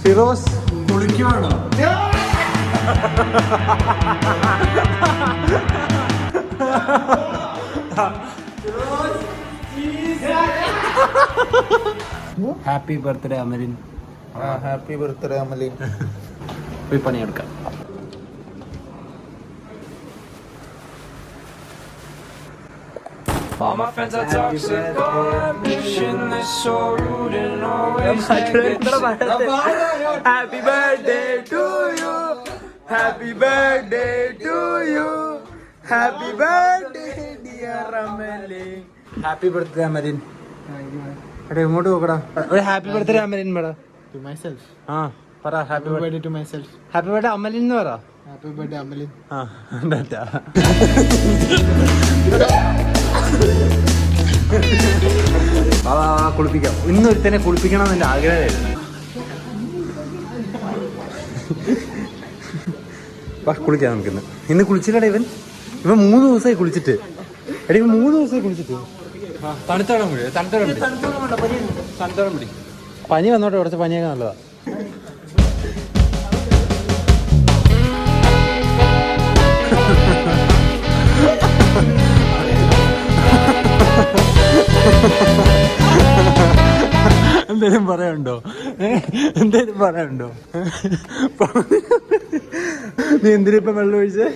ഫിറോസ് കുളിക്കുവാണോ? Happy birthday Amalin. Happy birthday Amalin. പോയി പണിയെടുക്കാം. All my friends are toxic, all ambitionless, so rude and always negative. Happy birthday to you, happy birthday to you, happy birthday dear Amalin. Happy birthday Amalin. എടാ ഇങ്ങോട്ട് നോക്കടാ. ഒരു happy birthday അമലിൻ പറ. To myself. ആ പറ. Happy birthday to myself. Happy birthday Amalin എന്ന് പറ. Happy birthday അമലിൻ. ആ എന്താ കുളിപ്പിക്കാം. ഇന്ന് ഒരുത്തനെ കുളിപ്പിക്കണം എന്ന് എൻ്റെ ആഗ്രഹമായിരുന്നു. കുളിക്കാം നമുക്കിന്ന്. ഇന്ന് കുളിച്ചില്ലടാ ഇവൻ 3 ദിവസമായി കുളിച്ചിട്ട്. എടാ ഇവൻ 3 ദിവസമായി കുളിച്ചിട്ട്. തണുത്തോളം പിടി, തണുത്തോളം പിടി. പനി വന്നോട്ടെ, കുറച്ച് പനിയൊക്കെ നല്ലതാ. എന്തേലും പറയാനുണ്ടോ? എന്തേലും പറയാനുണ്ടോ? നീ എന്തിനിപ്പം വെള്ളം ഒഴിച്ചേ?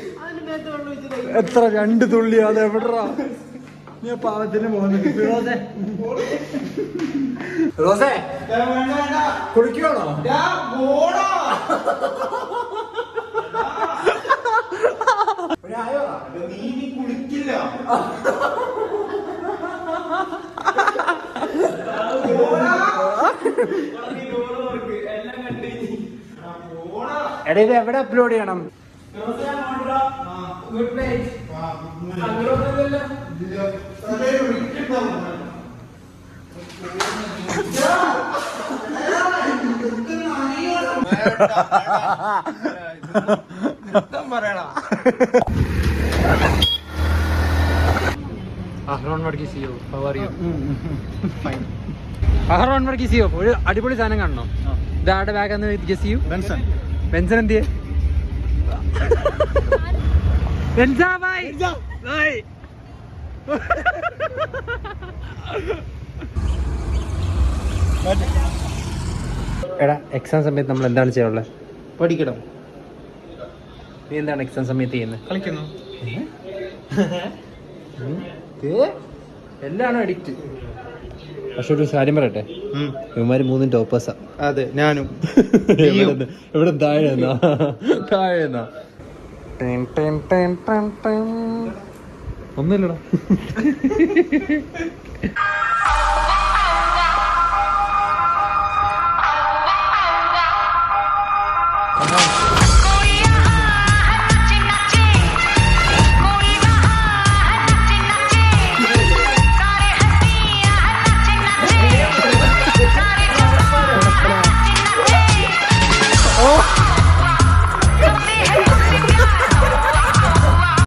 എത്ര 2 തുള്ളി? അത് എവിടാ? നീ പാവത്തിന് പോകുന്നത്. റോസേ കുളിക്കുവാണോ? കുളിക്കില്ല. എടാ ഇത് എവിടെ അപ്ലോഡ് ചെയ്യണം? Ahron Varghese yo, how are you? Fine. Ahron Varghese yo, ഒരു അടിപൊളി സാധനം കാണണോ? ഇതാരുടെ ബാഗാന്ന് ഗസ് ചെയ്യൂ. ബെൻസൺ. ബെൻസൺ എന്തിയെ? ബെൻസാ ഭായ്. ഭായ്. എടാ എക്സാം സമയത്ത് നമ്മൾ എന്താണ് ചെയ്യാറുള്ളത്? പഠിക്കണം. നീ എന്താണ് എക്സാം സമയത്ത് ചെയ്യുന്നത്? കളിക്കുന്നു. എല്ലാണോ അഡിക്റ്റ്? പക്ഷെ ഒരു കാര്യം പറയട്ടെ, ഇവന്മാര് 3 ടോപ്പേഴ്സാ. അതെ ഞാനും. ഇവിടെ താഴെ ഒന്നുമില്ലടാ.